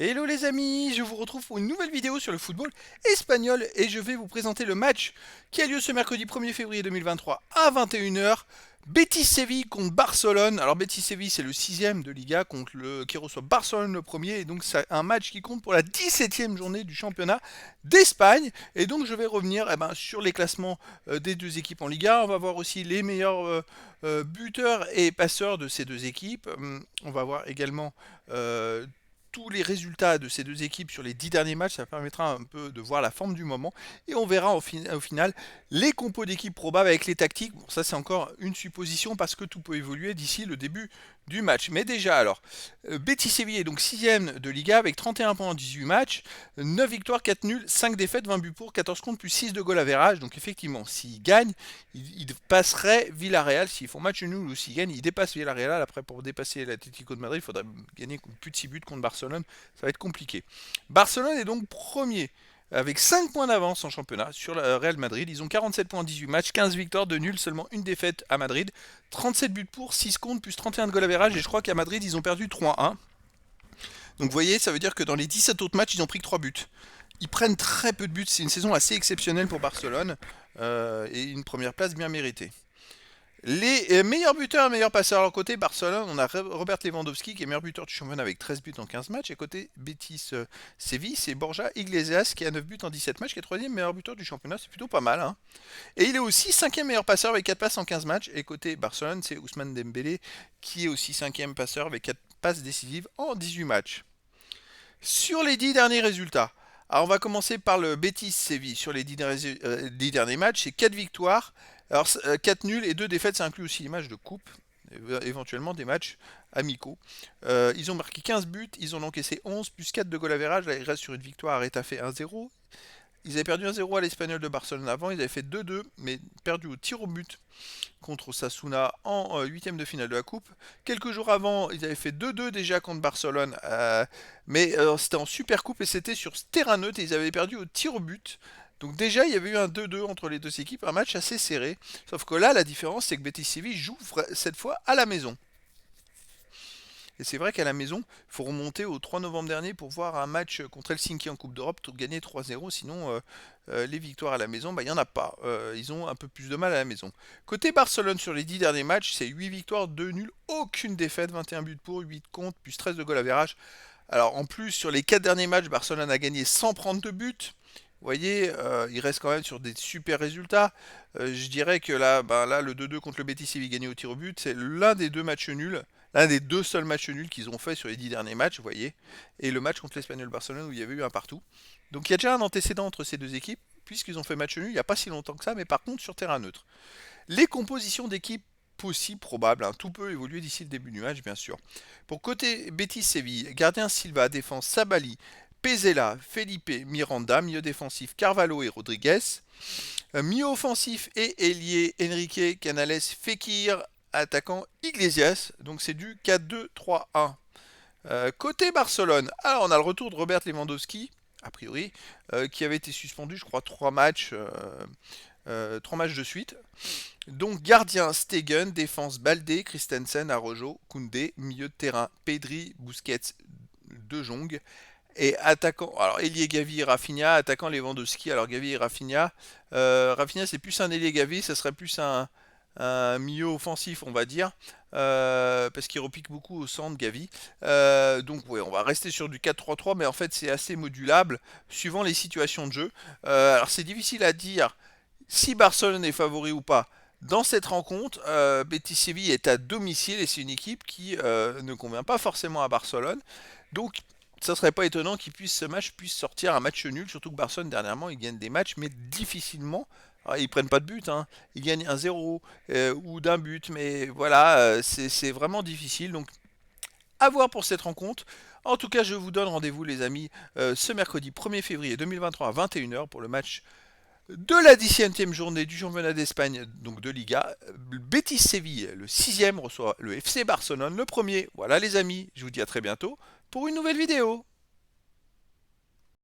Hello les amis, je vous retrouve pour une nouvelle vidéo sur le football espagnol et je vais vous présenter le match qui a lieu ce mercredi 1er février 2023 à 21 h. Betis Séville contre Barcelone. Alors Betis Séville c'est le 6ème de Liga qui reçoit Barcelone le premier et donc c'est un match qui compte pour la 17e journée du championnat d'Espagne. Et donc je vais revenir sur les classements des deux équipes en Liga. On va voir aussi les meilleurs buteurs et passeurs de ces deux équipes. On va voir également tous les résultats de ces deux équipes sur les 10 derniers matchs, ça permettra un peu de voir la forme du moment. Et on verra au final les compos d'équipes probables avec les tactiques. Bon, ça c'est encore une supposition parce que tout peut évoluer d'ici le début du match. Mais déjà alors, Betis Séville est donc 6ème de Liga avec 31 points en 18 matchs, 9 victoires, 4 nuls, 5 défaites, 20 buts pour, 14 contre plus 6 de goal average. Donc effectivement, s'ils gagnent, ils passeraient Villarreal. S'ils font match nul ou s'ils gagnent, ils dépassent Villarreal. Après, pour dépasser l'Atlético de Madrid, il faudrait gagner plus de 6 buts contre Barcelone. Ça va être compliqué. Barcelone est donc premier avec 5 points d'avance en championnat sur le Real Madrid. Ils ont 47 points en 18 matchs, 15 victoires, 2 nuls, seulement une défaite à Madrid. 37 buts pour, 6 contre, plus 31 de goal average. Et je crois qu'à Madrid, ils ont perdu 3-1. Donc vous voyez, ça veut dire que dans les 17 autres matchs, ils ont pris que 3 buts. Ils prennent très peu de buts. C'est une saison assez exceptionnelle pour Barcelone. Et une première place bien méritée. Les meilleurs buteurs et meilleurs passeurs. Alors côté Barcelone, on a Robert Lewandowski qui est meilleur buteur du championnat avec 13 buts en 15 matchs. Et côté Betis Séville, c'est Borja Iglesias qui a 9 buts en 17 matchs, qui est 3ème meilleur buteur du championnat. C'est plutôt pas mal. Hein. Et il est aussi 5ème meilleur passeur avec 4 passes en 15 matchs. Et côté Barcelone, c'est Ousmane Dembélé qui est aussi 5ème passeur avec 4 passes décisives en 18 matchs. Sur les 10 derniers résultats. Alors on va commencer par le Betis Séville. Sur les 10 derniers matchs, c'est 4 victoires. Alors 4 nuls et 2 défaites, ça inclut aussi les matchs de coupe, éventuellement des matchs amicaux. Ils ont marqué 15 buts, ils ont encaissé 11, plus 4 de goal average. Là, ils restent sur une victoire à Retafe 1-0. Ils avaient perdu 1-0 à l'Espagnol de Barcelone avant, ils avaient fait 2-2, mais perdu au tir au but contre Osasuna en 8ème de finale de la Coupe. Quelques jours avant, ils avaient fait 2-2 déjà contre Barcelone, mais c'était en Super Coupe et c'était sur ce terrain neutre et ils avaient perdu au tir au but. Donc déjà, il y avait eu un 2-2 entre les deux équipes, un match assez serré. Sauf que là, la différence, c'est que Betis Séville joue cette fois à la maison. Et c'est vrai qu'à la maison, il faut remonter au 3 novembre dernier pour voir un match contre Helsinki en Coupe d'Europe gagner 3-0. Sinon, les victoires à la maison, il n'y en a pas. Ils ont un peu plus de mal à la maison. Côté Barcelone, sur les 10 derniers matchs, c'est 8 victoires, 2 nuls, aucune défaite, 21 buts pour, 8 contre, plus 13 de goal average. Alors en plus, sur les 4 derniers matchs, Barcelone a gagné sans prendre de but. Vous voyez, il reste quand même sur des super résultats. Je dirais que là, le 2-2 contre le Betis Séville gagné au tir au but, c'est l'un des deux matchs nuls. L'un des deux seuls matchs nuls qu'ils ont fait sur les 10 derniers matchs, vous voyez. Et le match contre l'Espagnol Barcelone où il y avait eu un partout. Donc il y a déjà un antécédent entre ces deux équipes, puisqu'ils ont fait match nul il n'y a pas si longtemps que ça, mais par contre sur terrain neutre. Les compositions d'équipes possibles, probables, hein, tout peut évoluer d'ici le début du match, bien sûr. Pour côté Betis Séville, gardien Silva, défense Sabali, Pezela, Felipe, Miranda, milieu défensif Carvalho et Rodriguez, milieu offensif et ailier Enrique, Canales, Fekir, attaquant Iglesias, donc c'est du 4-2-3-1. Côté Barcelone, alors on a le retour de Robert Lewandowski, a priori, qui avait été suspendu, je crois, 3 matchs de suite. Donc gardien Stegen, défense Baldé, Christensen, Arrojo, Koundé, milieu de terrain Pedri, Busquets, De Jong. Et attaquant, alors ailier Gavi et Rafinha, attaquant Lewandowski. Alors Gavi et Rafinha, Rafinha c'est plus un ailier Gavi, ça serait plus un milieu offensif on va dire, parce qu'il repique beaucoup au centre Gavi. Donc ouais, on va rester sur du 4-3-3, mais en fait c'est assez modulable suivant les situations de jeu. Alors c'est difficile à dire si Barcelone est favori ou pas. Dans cette rencontre, Betis Séville est à domicile et c'est une équipe qui ne convient pas forcément à Barcelone. Donc ça serait pas étonnant ce match puisse sortir un match nul, surtout que Barcelone dernièrement ils gagnent des matchs mais difficilement. Alors, ils prennent pas de but, hein. Ils gagnent 1-0 ou d'un but, mais voilà, c'est vraiment difficile. Donc à voir pour cette rencontre. En tout cas, je vous donne rendez-vous les amis ce mercredi 1er février 2023 à 21 h pour le match de la 17e journée du championnat d'Espagne, donc de Liga. Betis Séville, le 6e, reçoit le FC Barcelone, le premier. Voilà les amis, je vous dis à très bientôt pour une nouvelle vidéo.